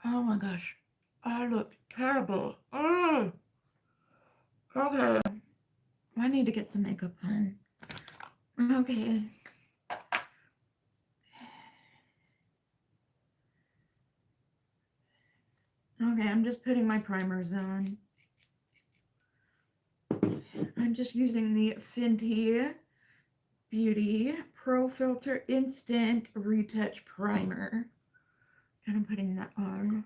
Oh my gosh. I look terrible. Oh, okay. I need to get some makeup on. Okay. Okay, I'm just putting my primers on. I'm just using the Fenty Beauty Pro Filter Instant Retouch Primer. And I'm putting that on.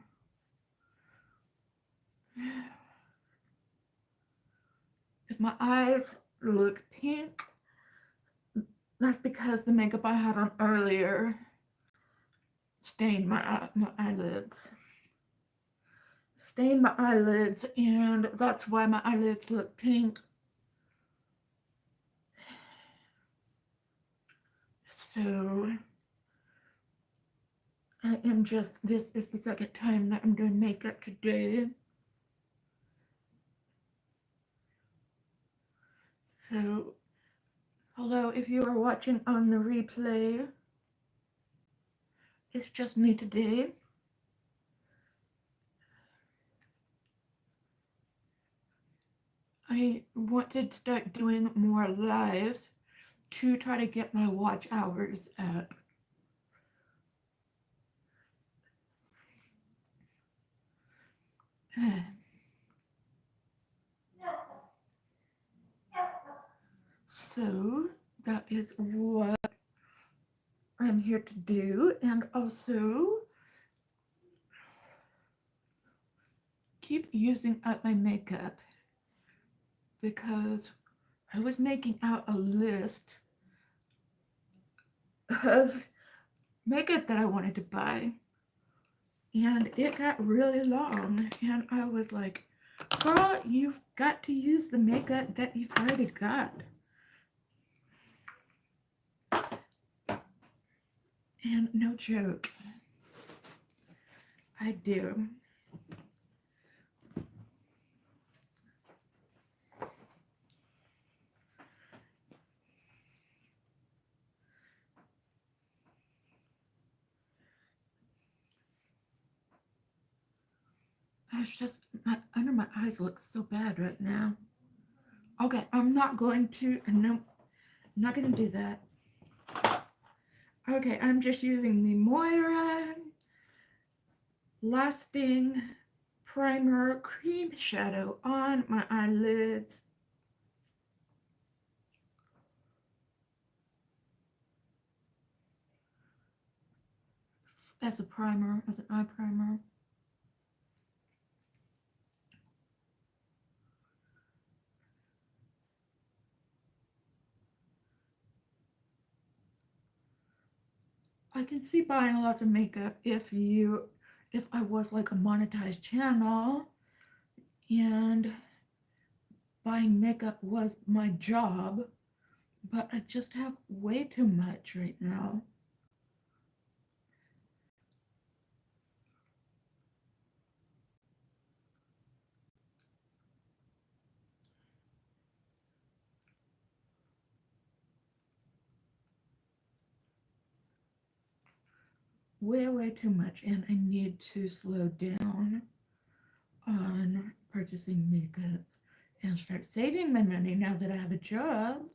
If my eyes look pink, that's because the makeup I had on earlier stained my eyelids. Stained my eyelids, and that's why my eyelids look pink. So this is the second time that I'm doing makeup today. So, hello, if you are watching on the replay, it's just me today. I want to start doing more lives to try to get my watch hours up. So that is what I'm here to do, and also keep using up my makeup because I was making out a list of makeup that I wanted to buy, and it got really long, and I was like, girl, you've got to use the makeup that you've already got. And no joke, I do. It's just under my eyes look so bad right now. Okay, I'm not going to, no, I'm not going to do that. Okay, I'm just using the Moira Lasting Primer Cream Shadow on my eyelids. As a primer, as an eye primer. I can see buying lots of makeup if I was like a monetized channel and buying makeup was my job, but I just have way too much right now. Way too much, and I need to slow down on purchasing makeup and start saving my money now that I have a job,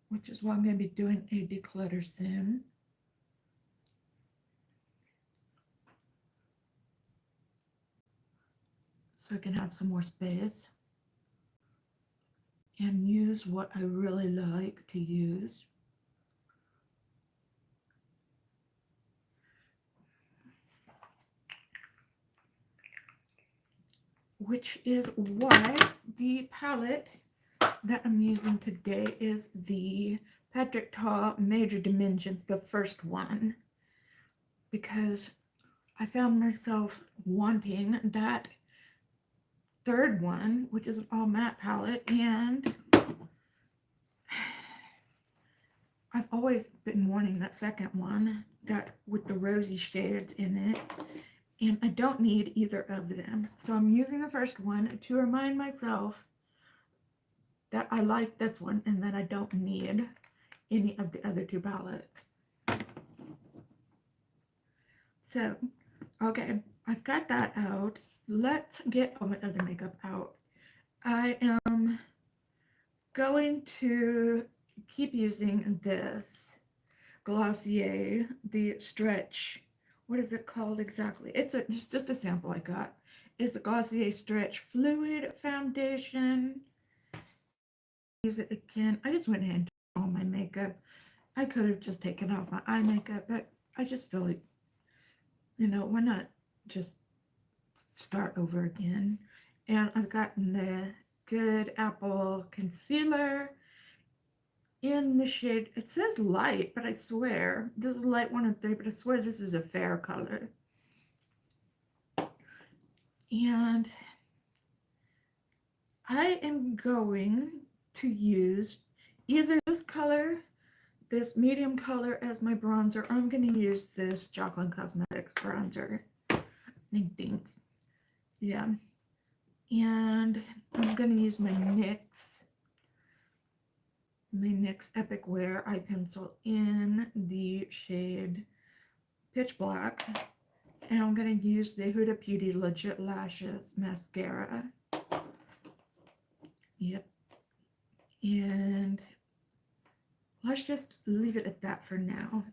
which is why I'm going to be doing a declutter soon. So I can have some more space and use what I really like to use. Which is why the palette that I'm using today is the Patrick Ta Major Dimensions, the first one, because I found myself wanting that third one, which is an all matte palette, and I've always been wanting that second one, that with the rosy shades in it, and I don't need either of them. So I'm using the first one to remind myself that I like this one and that I don't need any of the other two palettes. So, okay, I've got that out. Let's get all my other makeup out. I am going to keep using this Glossier, the Stretch. What is it called exactly? It's just a sample I got. It's the Glossier Stretch Fluid Foundation. Use it again. I just went ahead and took all my makeup. I could have just taken off my eye makeup, but I just feel like, why not just start over again? And I've gotten the Good Apple Concealer in the shade, it says light, but I swear, this is light 103, but I swear this is a fair color. And I am going to use either this color, this medium color as my bronzer, or I'm going to use this Jaclyn Cosmetics bronzer. I think. Yeah. And I'm going to use my NYX Epic Wear eye pencil in the shade Pitch Black. And I'm going to use the Huda Beauty Legit Lashes mascara. Yep. And let's just leave it at that for now.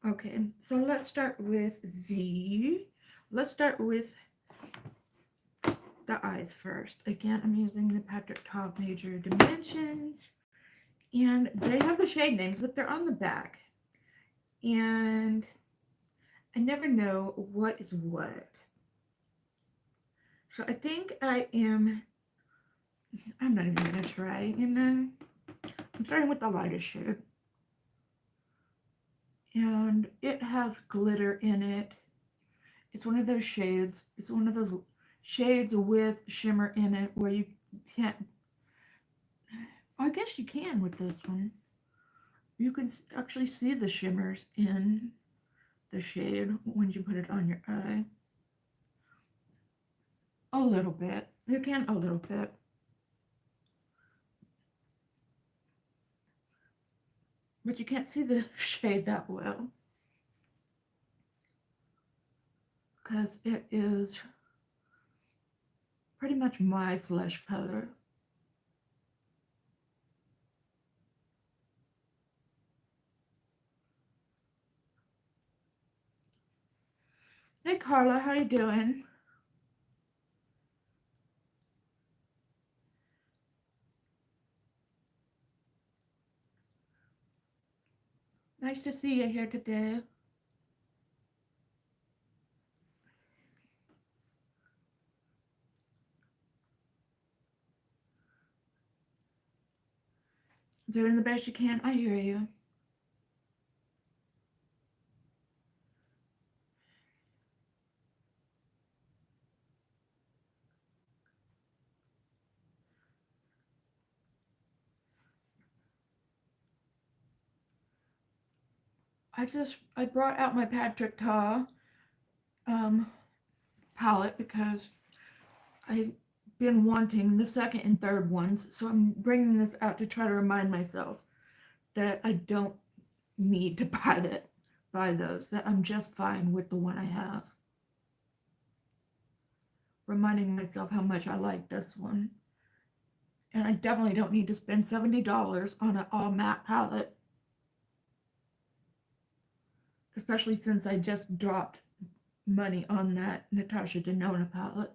Okay, so let's start with the eyes first. Again, I'm using the Patrick Ta Major Dimensions. And they have the shade names, but they're on the back. And I never know what is what. So I think I'm not even going to try. I'm starting with the lightest shade. And it has glitter in it. It's one of those shades. It's one of those shades with shimmer in it where you can't. I guess you can with this one. You can actually see the shimmers in the shade when you put it on your eye. A little bit. You can a little bit. But you can't see the shade that well. Because it is pretty much my flesh color. Hey Carla, how you doing? Nice to see you here today. Doing the best you can. I hear you. I brought out my Patrick Ta palette because I've been wanting the second and third ones, so I'm bringing this out to try to remind myself that I don't need to buy those, that I'm just fine with the one I have. Reminding myself how much I like this one. And I definitely don't need to spend $70 on an all matte palette, especially since I just dropped money on that Natasha Denona palette.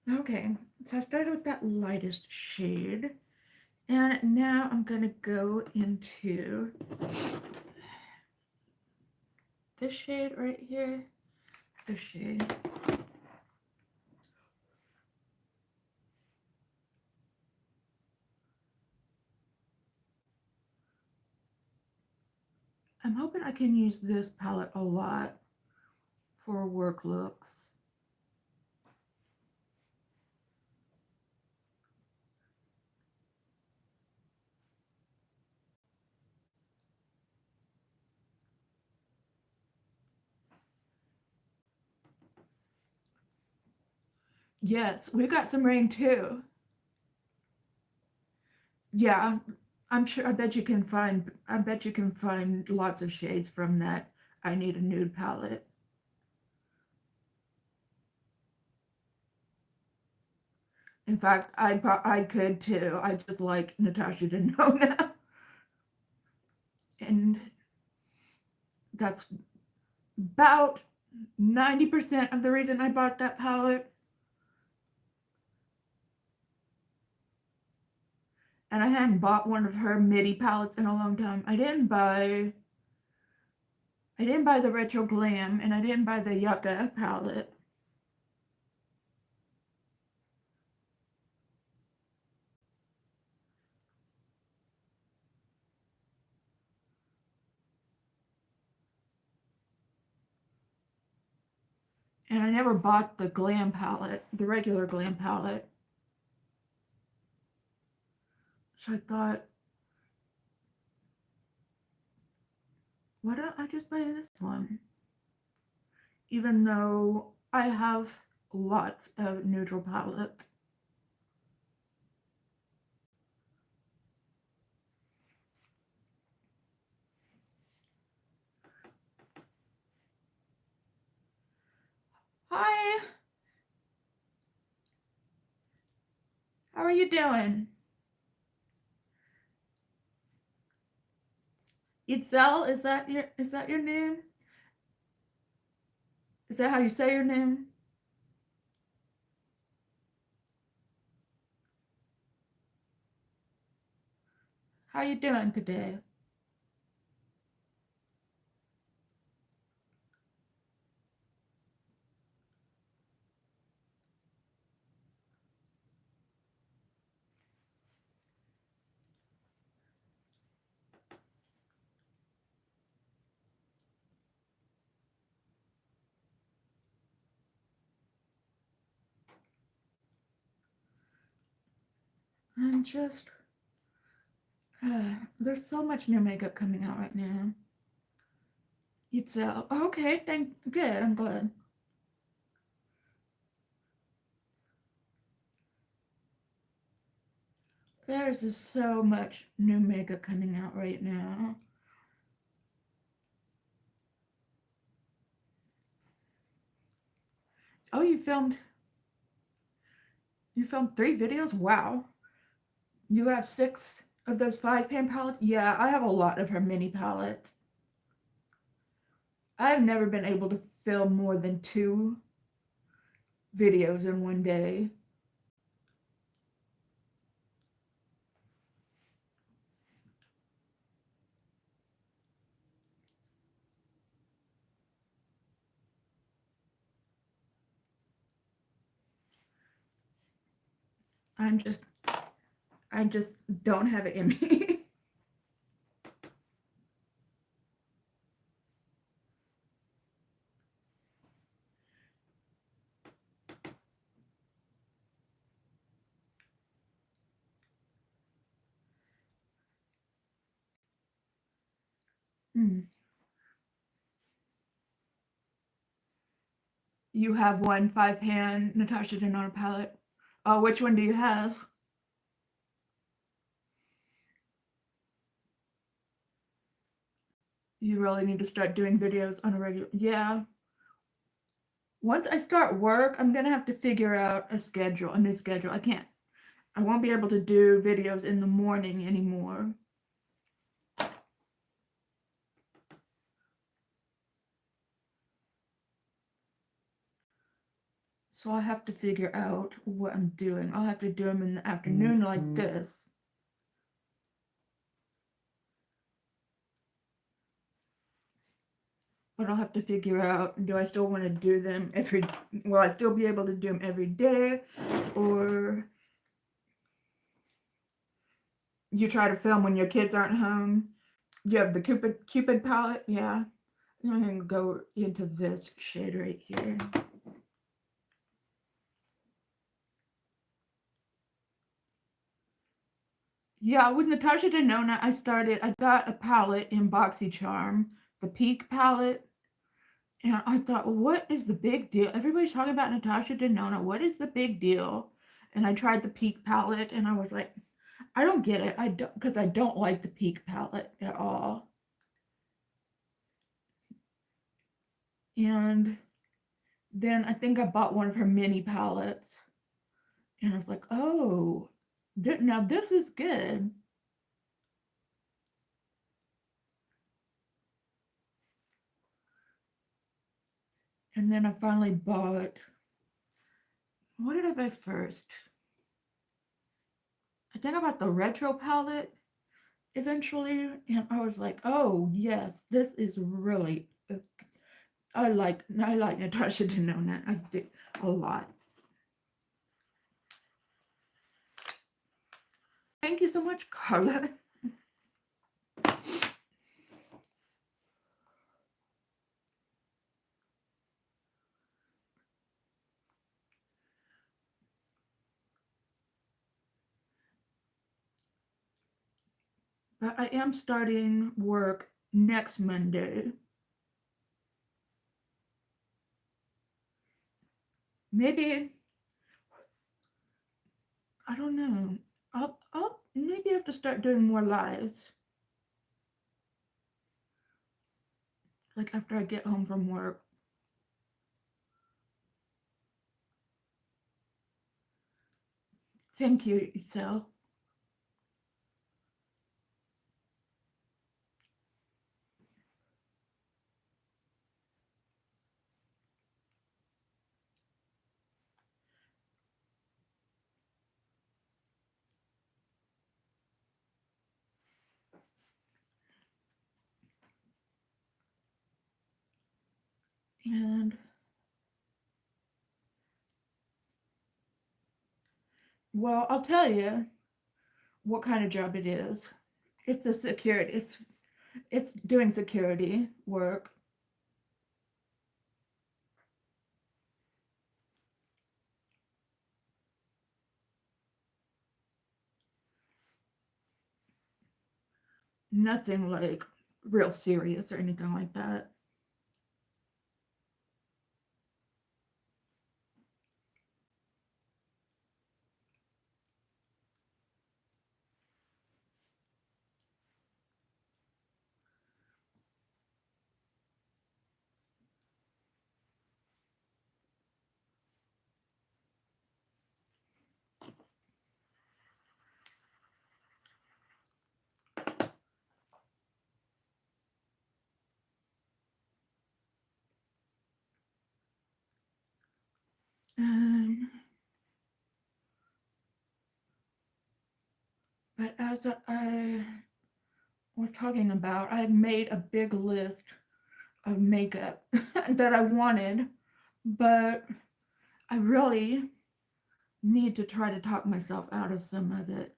Okay, so I started with that lightest shade, and now I'm going to go into this shade right here, this shade. I'm hoping I can use this palette a lot for work looks. Yes, we got some rain too. Yeah, I'm sure. I bet you can find lots of shades from that I Need a Nude palette. In fact, I could too. I just like Natasha Denona, and that's about 90% of the reason I bought that palette. And I hadn't bought one of her MIDI palettes in a long time. I didn't buy the Retro Glam, and I didn't buy the Yucca palette. And I never bought the Glam palette, the regular Glam palette. So I thought, why don't I just buy this one? Even though I have lots of neutral palettes. Hi, how are you doing? Itzel, is that your name? Is that how you say your name? How you doing today? I'm just there's so much new makeup coming out right now. Itzel. Okay, thank good, I'm glad. There's just so much new makeup coming out right now. Oh, you filmed 3 videos? Wow. You have 6 of those 5 pan palettes? Yeah, I have a lot of her mini palettes. I've never been able to film more than 2 videos in one day. I'm just I just don't have it in me. Hmm. You have one 5 pan Natasha Denona palette. Oh, which one do you have? You really need to start doing videos on a regular. Yeah. Once I start work, I'm gonna have to figure out a new schedule. I won't be able to do videos in the morning anymore. So I'll have to figure out what I'm doing. I'll have to do them in the afternoon like this. But I'll have to figure out, do I still want to do them will I still be able to do them every day? Or you try to film when your kids aren't home? You have the Cupid palette? Yeah. I'm going to go into this shade right here. Yeah, with Natasha Denona, I got a palette in BoxyCharm, the Peak palette, And I thought, what is the big deal? Everybody's talking about Natasha Denona. What is the big deal? And I tried the Peak palette and I was like, I don't get it. I don't, because I don't like the Peak palette at all. And then I think I bought one of her mini palettes and I was like, oh, now this is good. And then I finally bought, what did I buy first? I think I bought the retro palette eventually. And I was like, oh yes, this is really, I like Natasha Denona. I did a lot. Thank you so much, Carla. But I am starting work next Monday. Maybe, I don't know. I'll maybe have to start doing more lives. Like after I get home from work. Thank you, Isel. And well, I'll tell you what kind of job it is. It's a security, it's doing security work. Nothing like real serious or anything like that. Um, but as I was talking about, I made a big list of makeup that I wanted, but I really need to try to talk myself out of some of it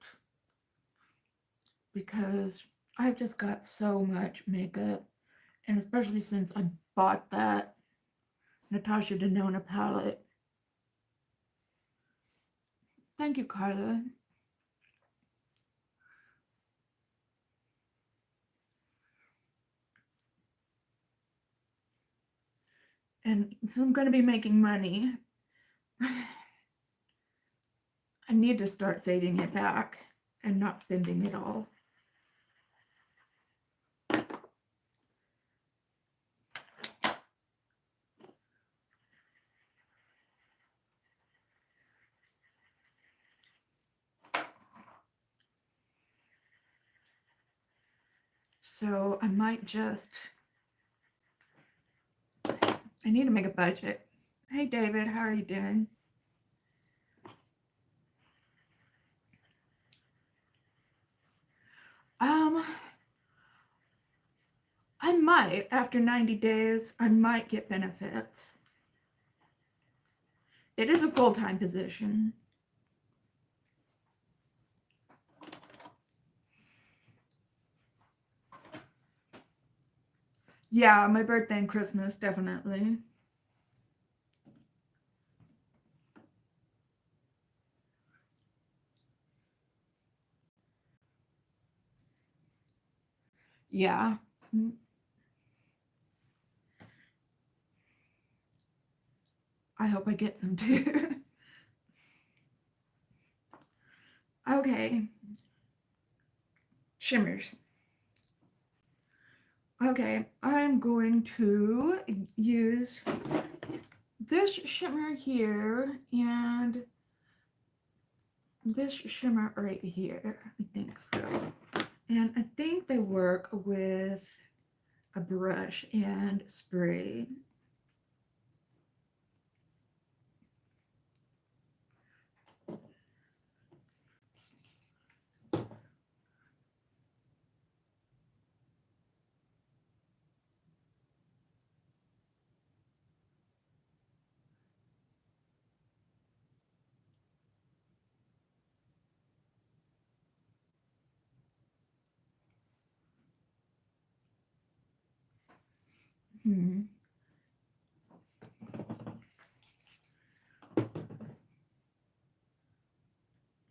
because I've just got so much makeup, and especially since I bought that Natasha Denona palette. Thank you, Carla. And so I'm going to be making money. I need to start saving it back and not spending it all. So I might just, I need to make a budget. Hey, David, how are you doing? Um, I might, after 90 days, I might get benefits. It is a full-time position. Yeah, my birthday and Christmas, definitely. Yeah. I hope I get some too. Okay. Shimmers. Okay, I'm going to use this shimmer here and this shimmer right here. I think so. And I think they work with a brush and spray.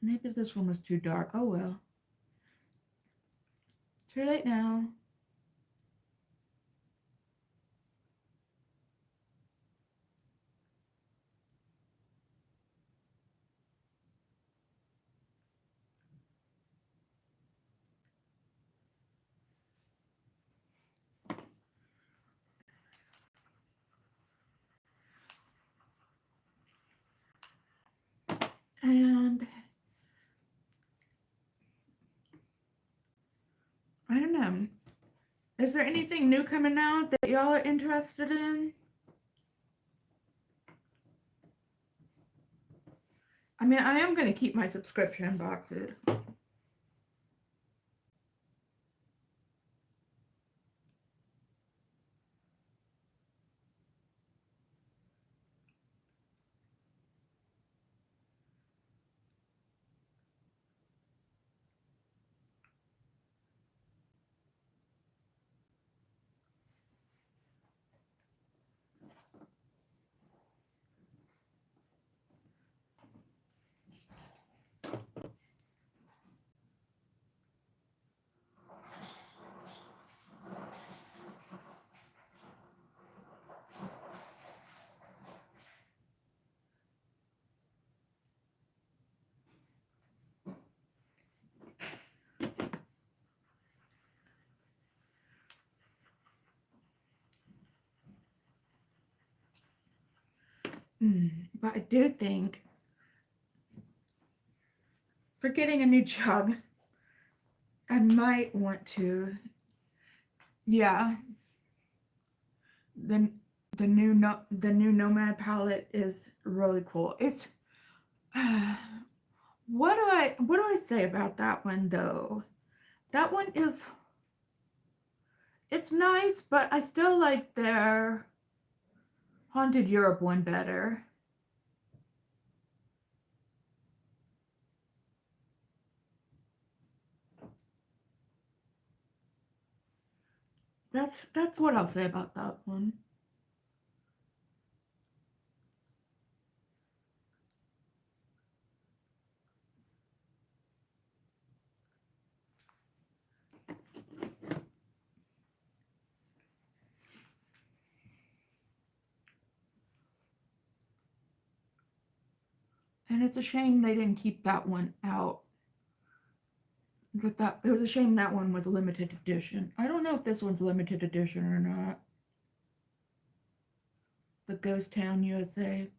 Maybe this one was too dark. Oh well. Too late now. And I don't know. Is there anything new coming out that y'all are interested in? I mean, I am going to keep my subscription boxes. But I do think for getting a new job, I might want to, yeah, the the new Nomad palette is really cool. It's what do I say about that one though? That one is, it's nice, but I still like their Haunted Europe one better. That's what I'll say about that one. And it's a shame they didn't keep that one out. That it was a shame that one was a limited edition. I don't know if this one's limited edition or not. The Ghost Town USA.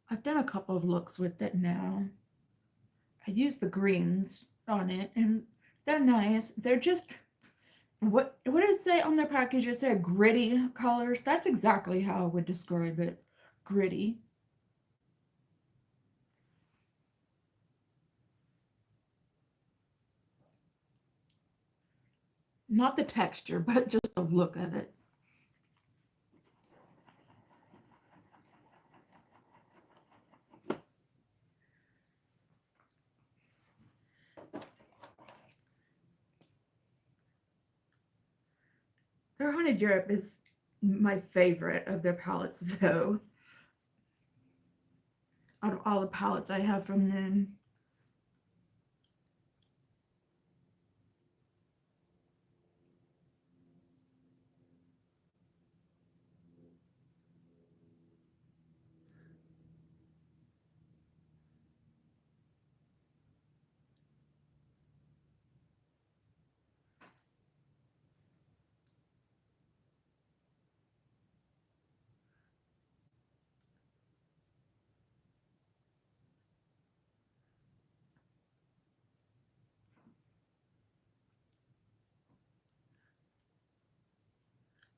I've done a couple of looks with it now. I used the greens on it and they're nice. They're just, what did it say on their package? It said gritty colors. That's exactly how I would describe it. Gritty. Not the texture, but just the look of it. Their Haunted Europe is my favorite of their palettes, though. Out of all the palettes I have from them.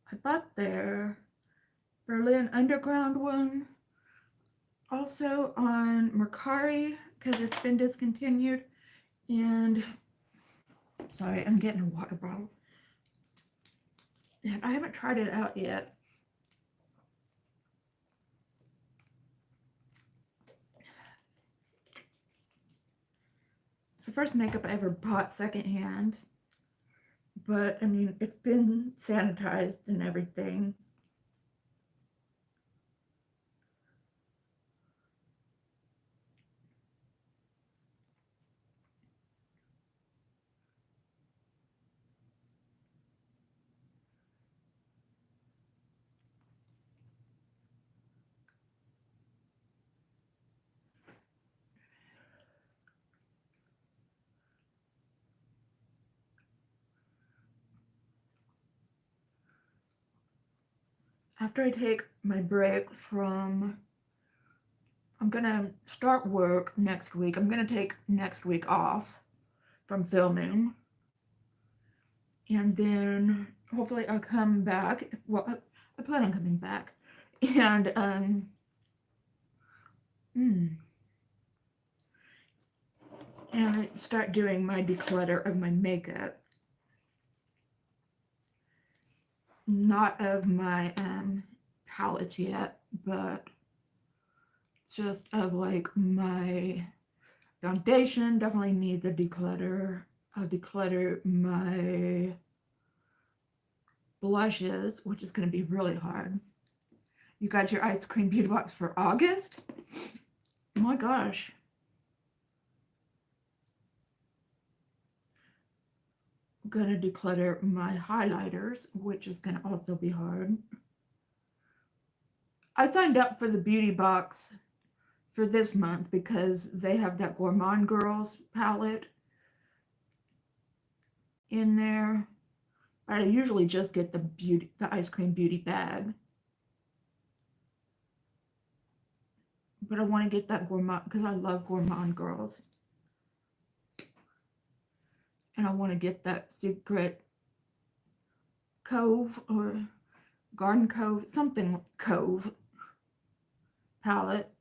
I bought their Berlin Underground one also on Mercari because it's been discontinued. And sorry, I'm getting a water bottle. And I haven't tried it out yet. It's the first makeup I ever bought secondhand. But I mean, it's been sanitized and everything. After I take my break from, I'm gonna start work next week. I'm gonna take next week off from filming. And then hopefully I'll come back. Well, I plan on coming back. And and I start doing my declutter of my makeup. Not of my palettes yet, but just of like my foundation. Definitely needs a declutter. I'll declutter my blushes, which is going to be really hard. You got your ice cream beauty box for August? Oh my gosh. I'm going to declutter my highlighters, which is going to also be hard. I signed up for the beauty box for this month because they have that Gourmand Girls palette in there. But I usually just get the ice cream beauty bag. But I want to get that Gourmand because I love Gourmand Girls. And I want to get that Secret Cove or Garden Cove, something Cove palette.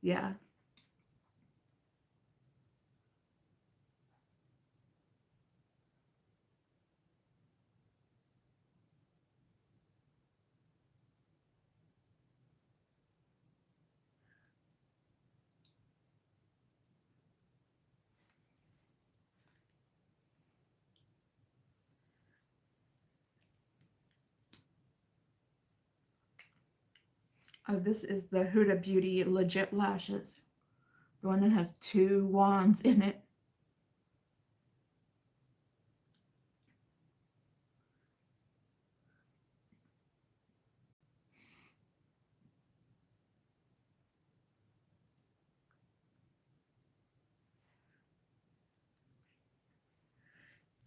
Yeah. This is the Huda Beauty Legit Lashes. The one that has 2 wands in it.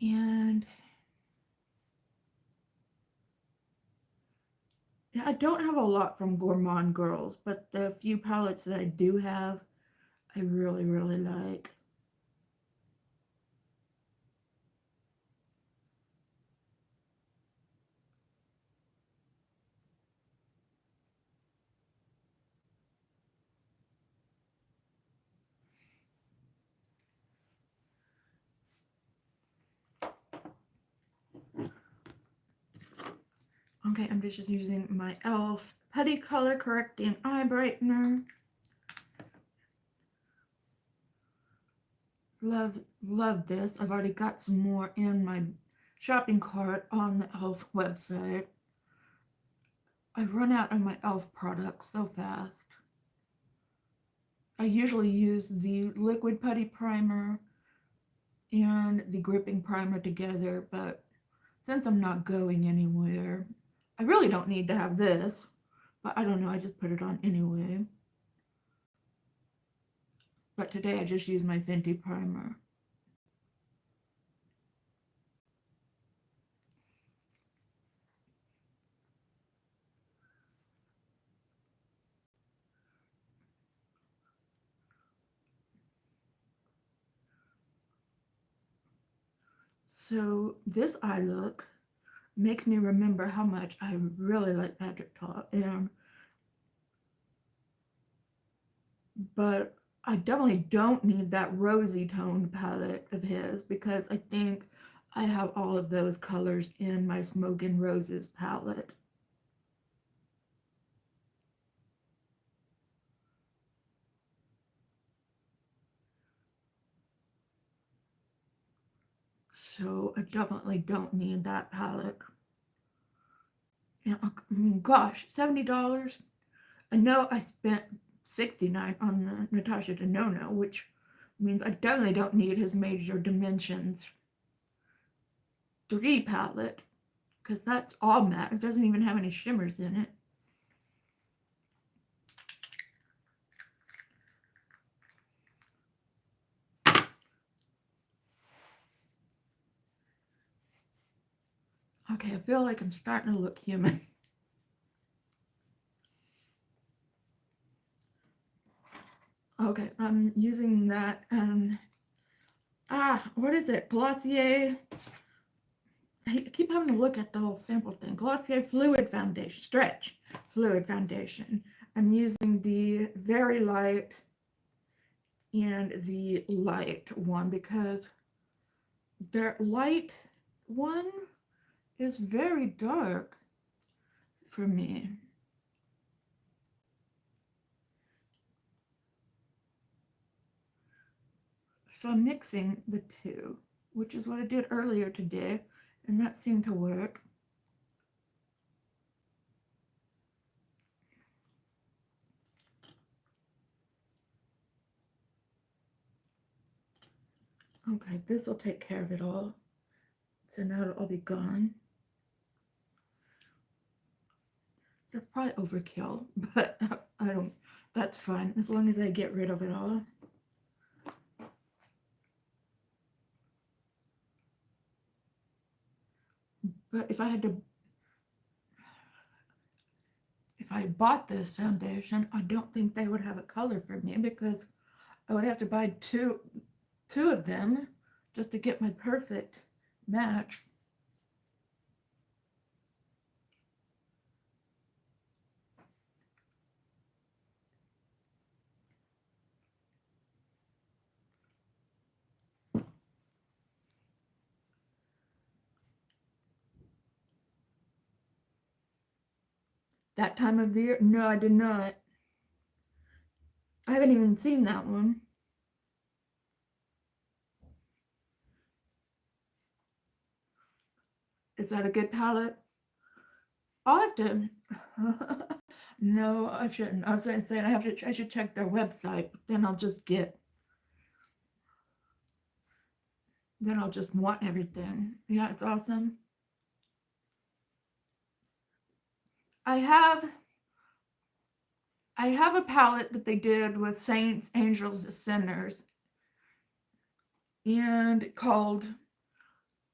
And yeah, I don't have a lot from Gourmand Girls, but the few palettes that I do have, I really, really like. Okay, I'm just using my e.l.f. Putty Color Correcting Eye Brightener. love this. I've already got some more in my shopping cart on the e.l.f. website. I run out of my e.l.f. products so fast. I usually use the liquid putty primer and the gripping primer together, but since I'm not going anywhere, I really don't need to have this, but I don't know, I just put it on anyway. But today I just used my Fenty primer. So this eye look makes me remember how much I really like Patrick Ta, but I definitely don't need that rosy toned palette of his because I think I have all of those colors in my Smoke and Roses palette. So I definitely don't need that palette. And I mean, gosh, $70. I know I spent $69 on the Natasha Denona, which means I definitely don't need his Major Dimensions 3 palette because that's all matte. It doesn't even have any shimmers in it. Okay, I feel like I'm starting to look human. Okay, I'm using that, what is it? Glossier. I keep having to look at the whole sample thing. Glossier Fluid Foundation, Stretch Fluid Foundation. I'm using the very light and the light one because their light one is very dark for me. So I'm mixing the two, which is what I did earlier today, and that seemed to work. Okay, this will take care of it all. So now it'll all be gone. So it's probably overkill, but I don't, that's fine, as long as I get rid of it all. But if I bought this foundation, I don't think they would have a color for me because I would have to buy two of them just to get my perfect match. That time of the year? No, I did not. I haven't even seen that one. Is that a good palette? I'll have to. No, I shouldn't. I was saying I should check their website, but then I'll just want everything. Yeah, it's awesome. I have a palette that they did with Saints, Angels, Sinners, and called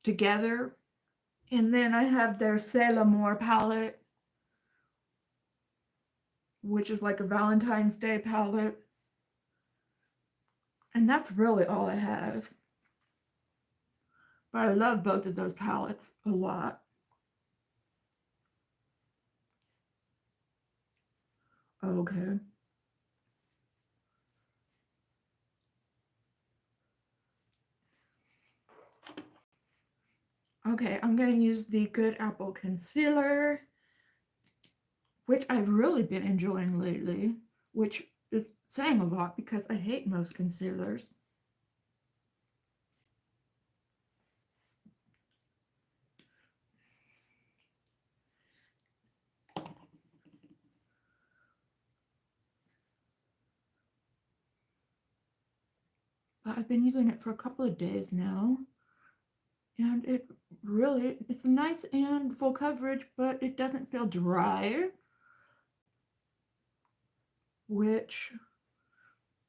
Together. And then I have their C'est l'Amour palette, which is like a Valentine's Day palette. And that's really all I have. But I love both of those palettes a lot. Okay. Okay, I'm going to use the Good Apple Concealer, which I've really been enjoying lately, which is saying a lot because I hate most concealers. I've been using it for a couple of days now, and it's nice and full coverage, but it doesn't feel dry, which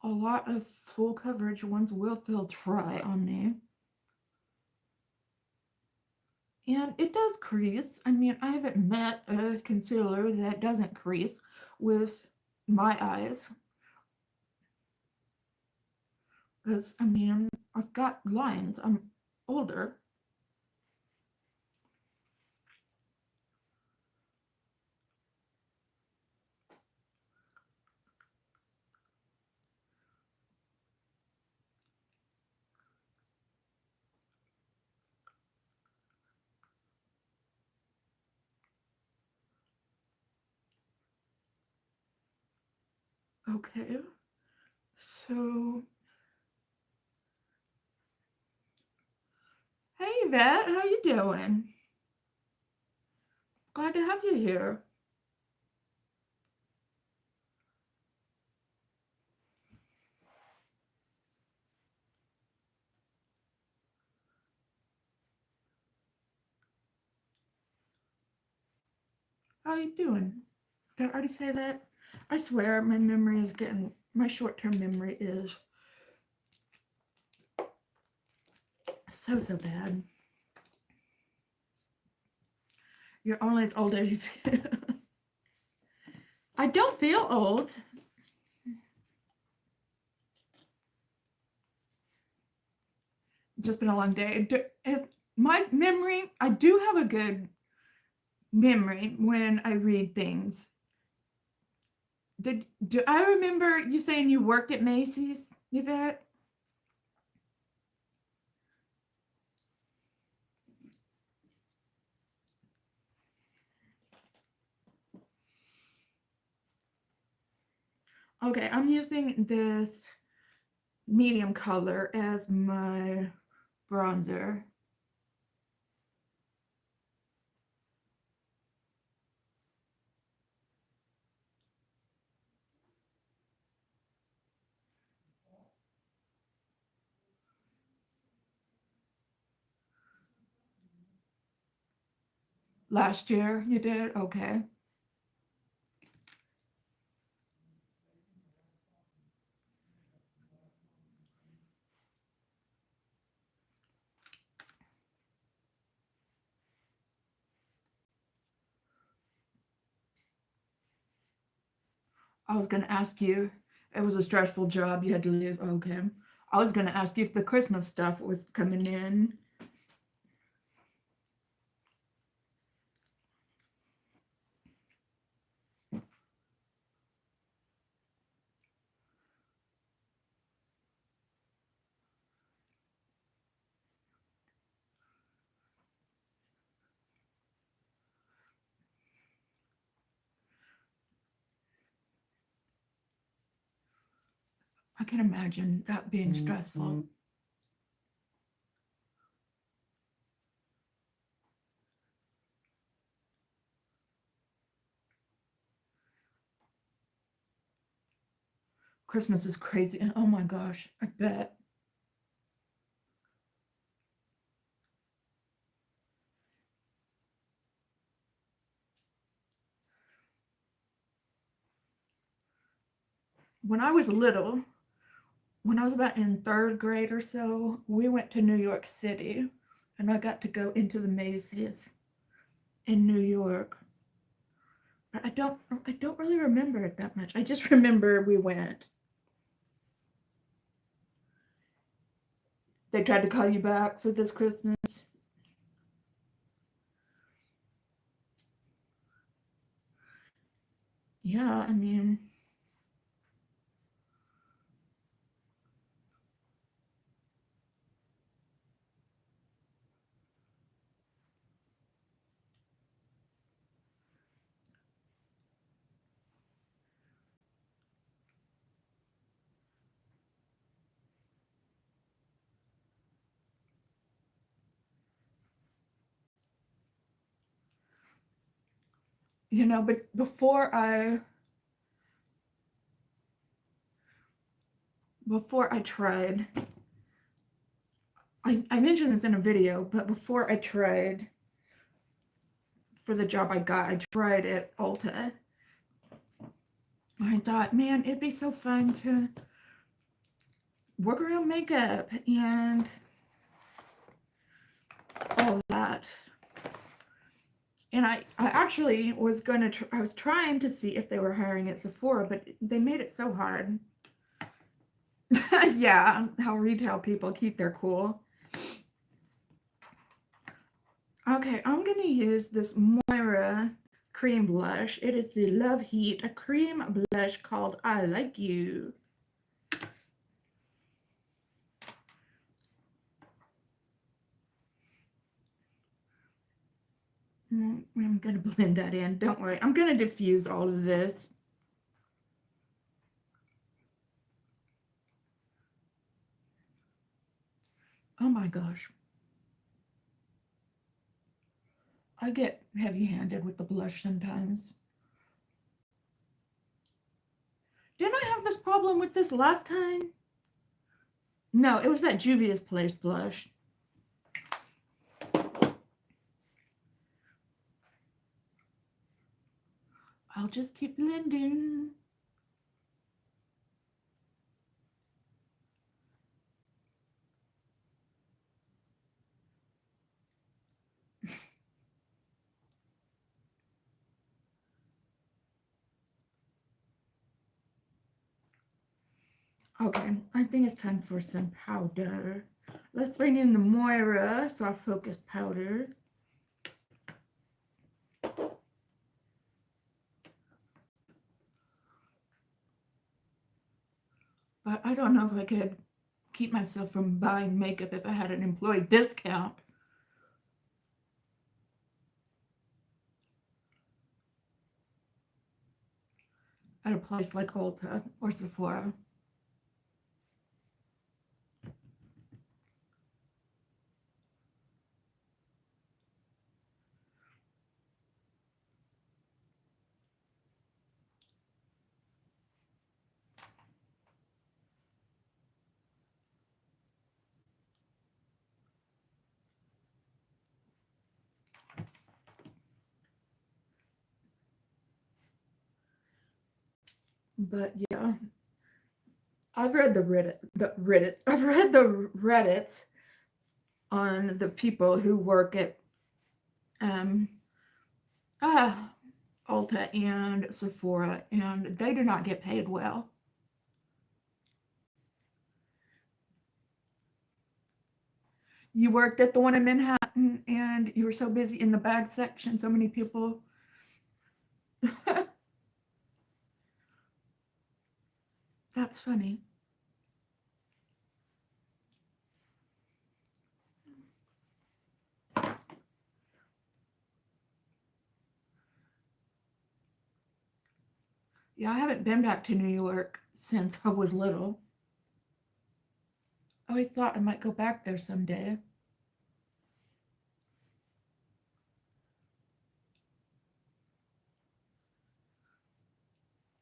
a lot of full coverage ones will feel dry on me. And it does crease. I mean, I haven't met a concealer that doesn't crease with my eyes. Because, I mean, I've got lines. I'm older. Okay. So, hey, Yvette, how you doing? Glad to have you here. How you doing? Did I already say that? I swear my short-term memory is so bad. You're only as old as you feel. I don't feel old. It's just been a long day. My memory, I do have a good memory when I read things. Do I remember you saying you worked at Macy's, Yvette? Okay, I'm using this medium color as my bronzer. Last year you did? Okay. I was going to ask you, it was a stressful job. You had to leave. Okay. I was going to ask you if the Christmas stuff was coming in. I can imagine that being stressful. Christmas is crazy. And oh my gosh, I bet. When I was little, when I was about in third grade or so, we went to New York City and I got to go into the Macy's in New York. But I don't really remember it that much. I just remember we went. They tried to call you back for this Christmas. Yeah, I mean, but before I tried I mentioned this in a video, but before I tried for the job I got, I tried at Ulta. I thought, man, it'd be so fun to work around makeup and all that. And I actually was going to, I was trying to see if they were hiring at Sephora, but they made it so hard. Yeah, how retail people keep their cool. Okay, I'm going to use this Moira cream blush. It is the Love Heat, a cream blush called I Like You. I'm going to blend that in. Don't worry. I'm going to diffuse all of this. Oh my gosh. I get heavy-handed with the blush sometimes. Didn't I have this problem with this last time? No, it was that Juvia's Place blush. I'll just keep blending. Okay, I think it's time for some powder. Let's bring in the Moira Soft Focus Powder. But I don't know if I could keep myself from buying makeup if I had an employee discount. At a place like Ulta or Sephora. But yeah, I've read the Reddits on the people who work at um Ulta and Sephora, and they do not get paid well. You worked at the one in Manhattan and you were so busy in the bag section, so many people. That's funny. Yeah, I haven't been back to New York since I was little. I always thought I might go back there someday.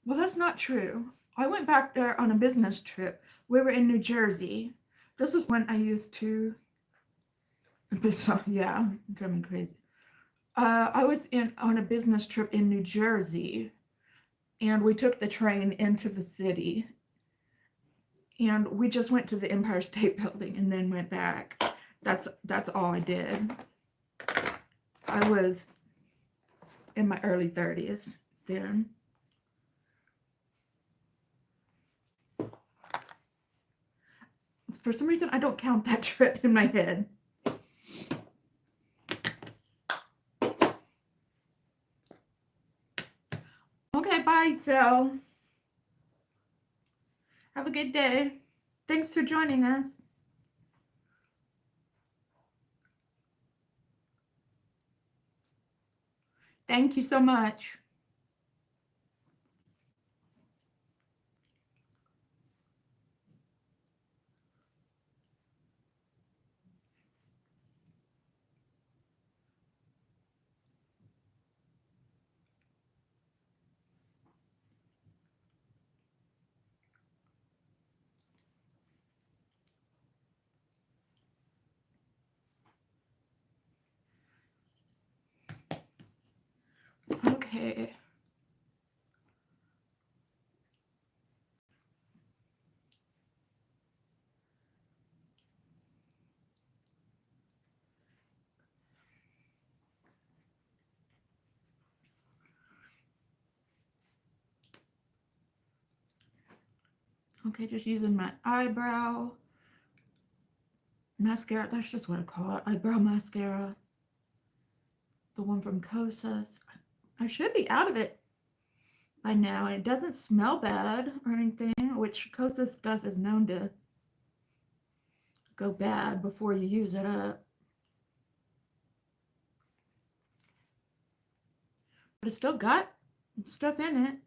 Well, that's not true. I went back there on a business trip. We were in New Jersey. This was when I used to, yeah, driving me crazy. I was in on a business trip in New Jersey, and we took the train into the city, and we just went to the Empire State Building and then went back. That's all I did. I was in my early 30s then. For some reason, I don't count that trip in my head. Okay, bye, Zell. Have a good day. Thanks for joining us. Thank you so much. Okay. Okay, just using my eyebrow mascara. That's just what I call it. Eyebrow mascara. The one from Kosas. I should be out of it by now. It doesn't smell bad or anything, which Kosas stuff is known to go bad before you use it up. But it's still got stuff in it.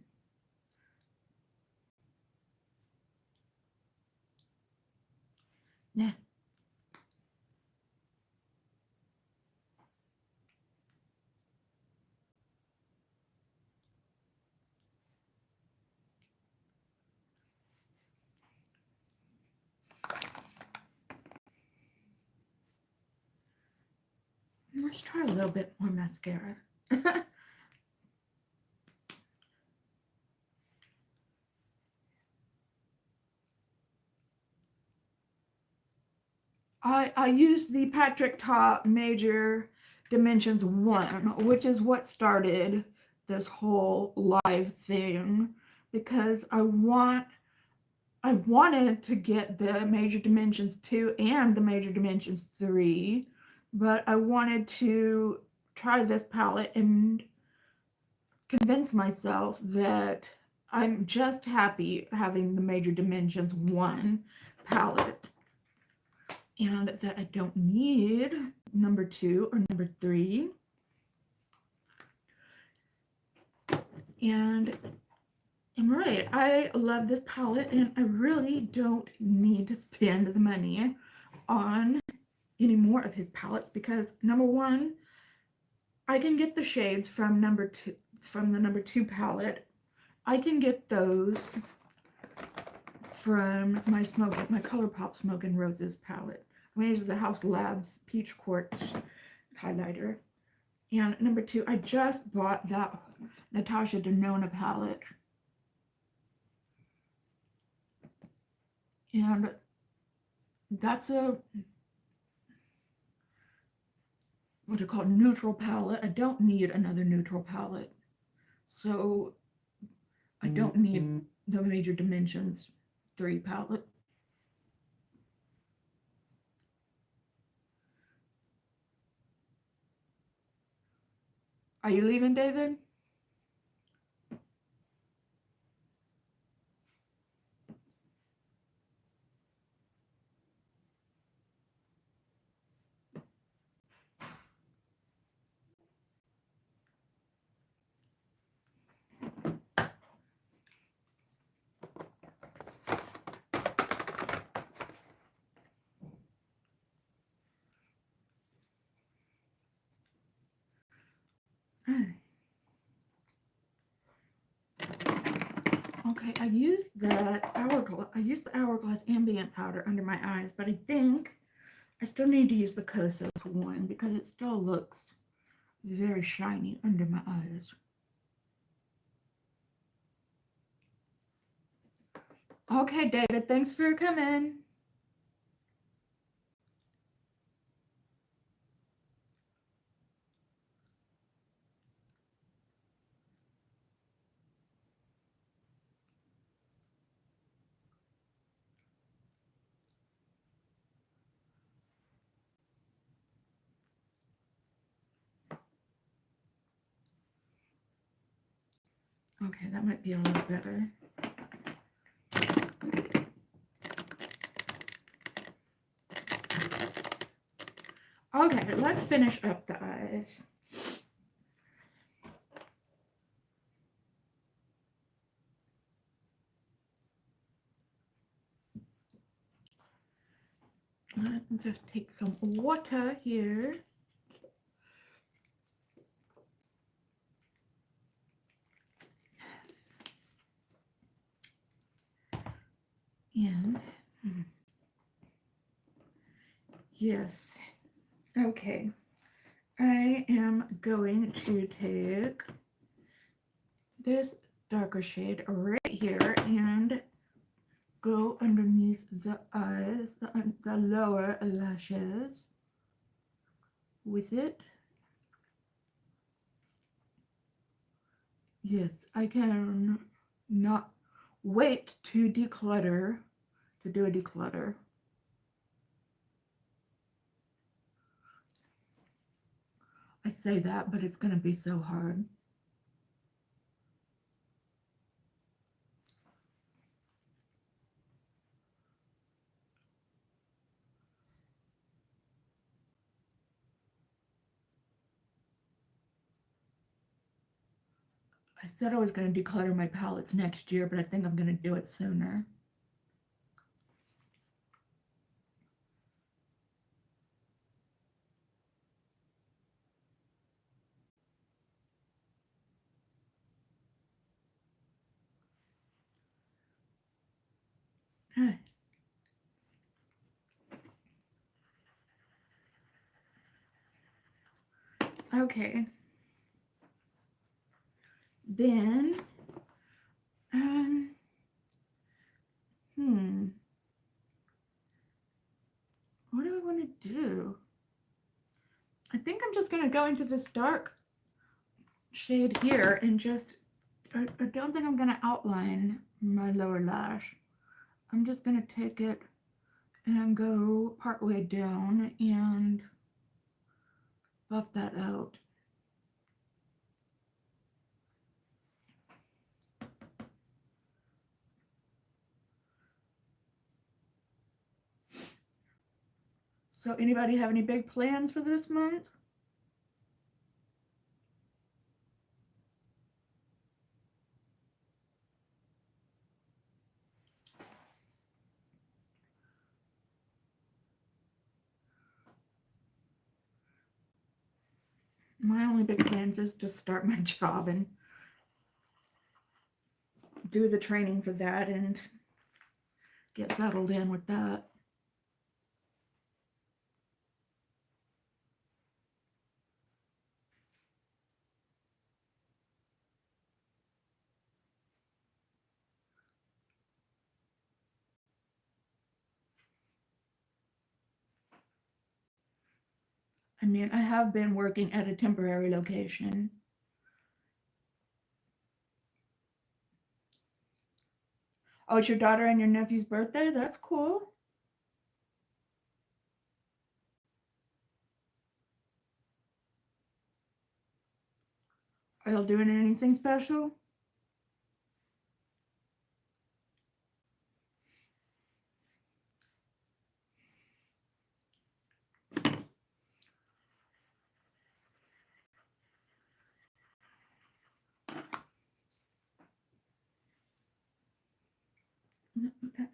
Yeah. Let's try a little bit more mascara. I used the Patrick Ta Major Dimensions 1, which is what started this whole live thing, because I wanted to get the Major Dimensions 2 and the Major Dimensions 3, but I wanted to try this palette and convince myself that I'm just happy having the Major Dimensions 1 palette and that I don't need number 2 or number 3. And I'm right. I love this palette and I really don't need to spend the money on any more of his palettes because number 1, I can get the shades from the number 2 palette. I can get those from my ColourPop Smoke and Roses palette. I'm going to use the House Labs Peach Quartz highlighter. And number 2, I just bought that Natasha Denona palette. And that's a, what do you call it, neutral palette. I don't need another neutral palette. So I don't need the Major Dimensions 3 palette. Are you leaving, David? Okay, I used the Hourglass Ambient Powder under my eyes, but I think I still need to use the Kosas one because it still looks very shiny under my eyes. Okay, David, thanks for coming. Okay, that might be a little better. Okay, let's finish up the eyes. Let's just take some water here. And yes, okay. I am going to take this darker shade right here and go underneath the eyes, the lower lashes with it. Yes, I can not wait to declutter, to do a declutter. I say that, but it's going to be so hard. I said I was going to declutter my palettes next year, but I think I'm going to do it sooner. Okay. Then, um, what do I want to do? I think I'm just going to go into this dark shade here and just, I don't think I'm going to outline my lower lash. I'm just going to take it and go part way down and buff that out. So anybody have any big plans for this month? My only big plans is to start my job and do the training for that and get settled in with that. I mean, I have been working at a temporary location. Oh, it's your daughter and your nephew's birthday? That's cool. Are y'all doing anything special? Okay.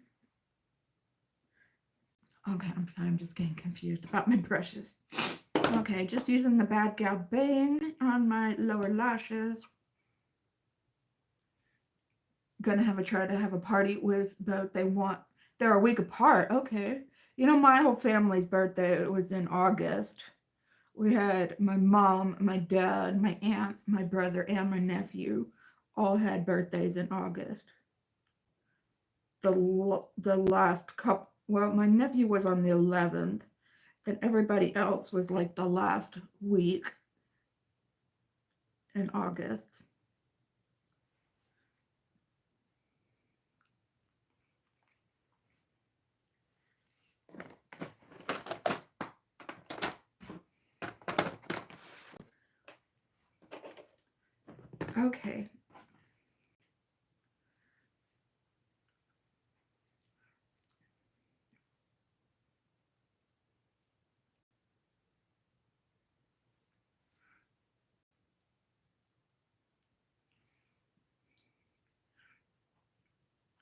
Okay, I'm sorry, I'm just getting confused about my brushes. Okay, just using the Bad Gal Bang on my lower lashes. Gonna try to have a party with both. They're a week apart. Okay. You know, my whole family's birthday was in August. We had my mom, my dad, my aunt, my brother, and my nephew all had birthdays in August. The last couple, well, my nephew was on the 11th, then everybody else was like the last week in August. Okay.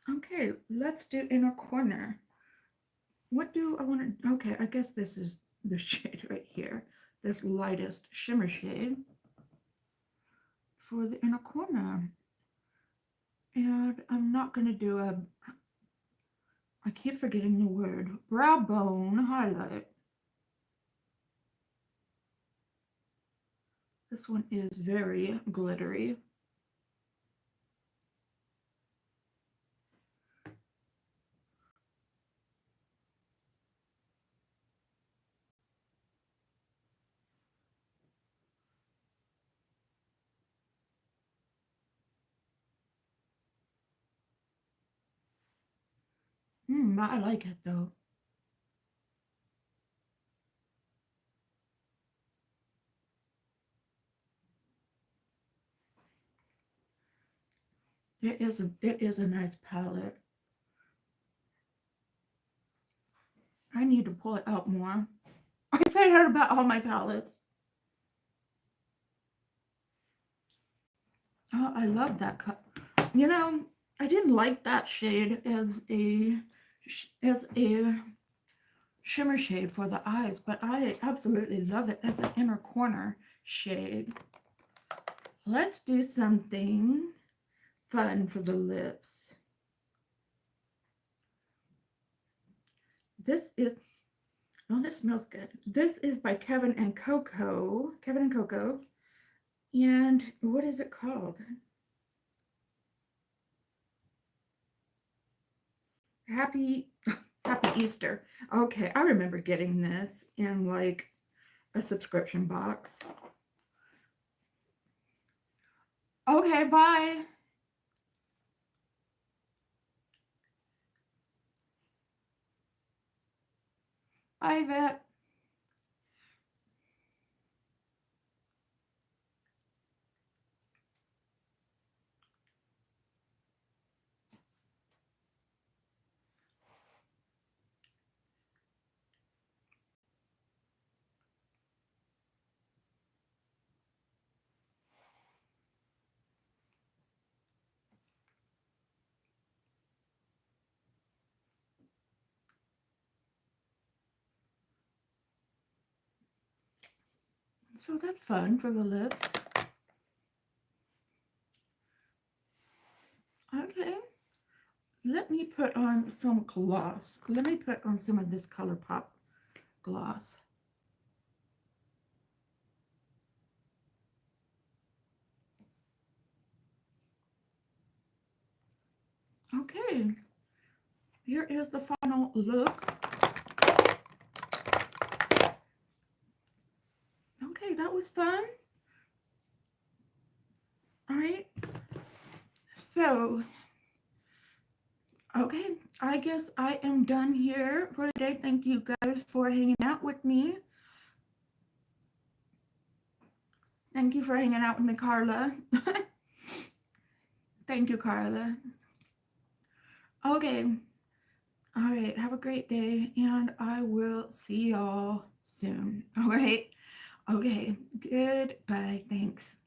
Okay, let's do inner corner. What do I want to, okay, I guess this is the shade right here, this lightest shimmer shade for the inner corner. And I'm not going to do I keep forgetting the word, brow bone highlight. This one is very glittery. But I like it though. It is a nice palette. I need to pull it out more. I say that about all my palettes. Oh, I love that cut. You know, I didn't like that shade as a shimmer shade for the eyes, but I absolutely love it as an inner corner shade. Let's do something fun for the lips. This is, oh, this smells good. This is by Kevin and Coco. Kevin and Coco. And what is it called? Happy Happy Easter. Okay, I remember getting this in like a subscription box. Okay, bye. Bye, Vet. So that's fun for the lips. Okay. Let me put on some gloss. Let me put on some of this ColourPop gloss. Okay. Here is the final look. Okay, that was fun. All right. So, okay, I guess I am done here for the day. Thank you guys for hanging out with me. Thank you for hanging out with me, Carla. Thank you, Carla. Okay. All right. Have a great day, and I will see y'all soon. All right. Okay. Goodbye. Thanks.